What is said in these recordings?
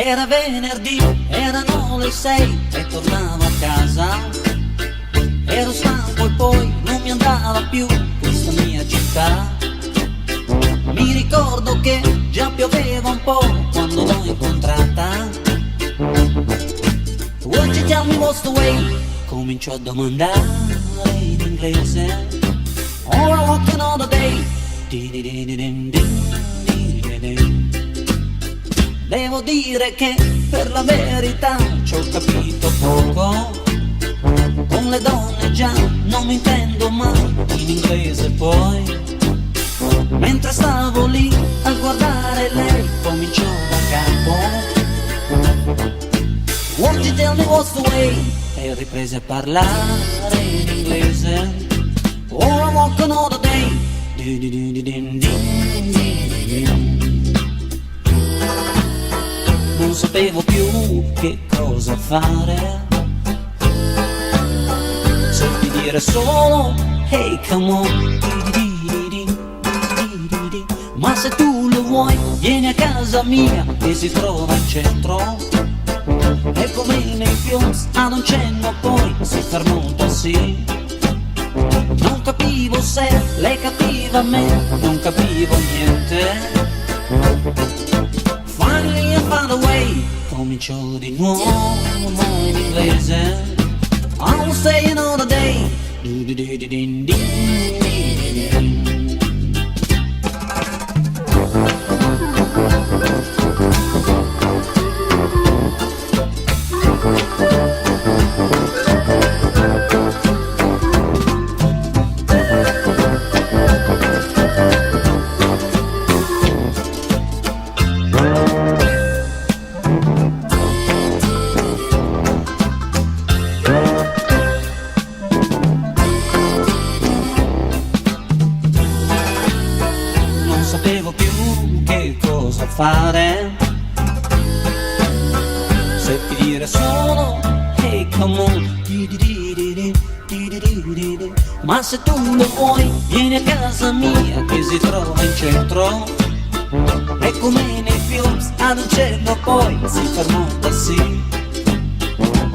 Era venerdì, erano le 6 e tornavo a casa. Ero stanco e poi non mi andava più questa mia città. Mi ricordo che già pioveva un po' quando l'ho incontrata. Would you tell me what's the way? Comincio a domandare in inglese. Or I walk another day. Devo dire che per la verità ci ho capito poco. Con le donne già non mi intendo mai in inglese poi. Mentre stavo lì a guardare lei cominciò da capo. Won't you tell me what's the way? E riprese a parlare in inglese. Or I walk another day. Non sapevo più che cosa fare. Senti dire solo hey come on. Ma se tu lo vuoi vieni a casa mia che si trova in centro. E come nei films ad un cenno poi si fermò un taxi. Non capivo se lei capiva me, non capivo niente. Finally I found a way, cominciò di nuovo in inglese. I will stay another day. Non sapevo più che cosa fare. Seppi dire solo hey come on. Ma se tu lo vuoi vieni a casa mia che si trova in centro. E come nei films ad un cenno poi si fermò un taxi.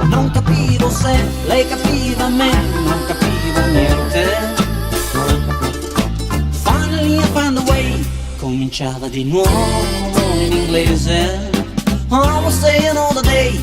Non capivo se lei capiva me, non capivo niente. Finally I found a way, cominciava di nuovo in inglese. I will stay another day.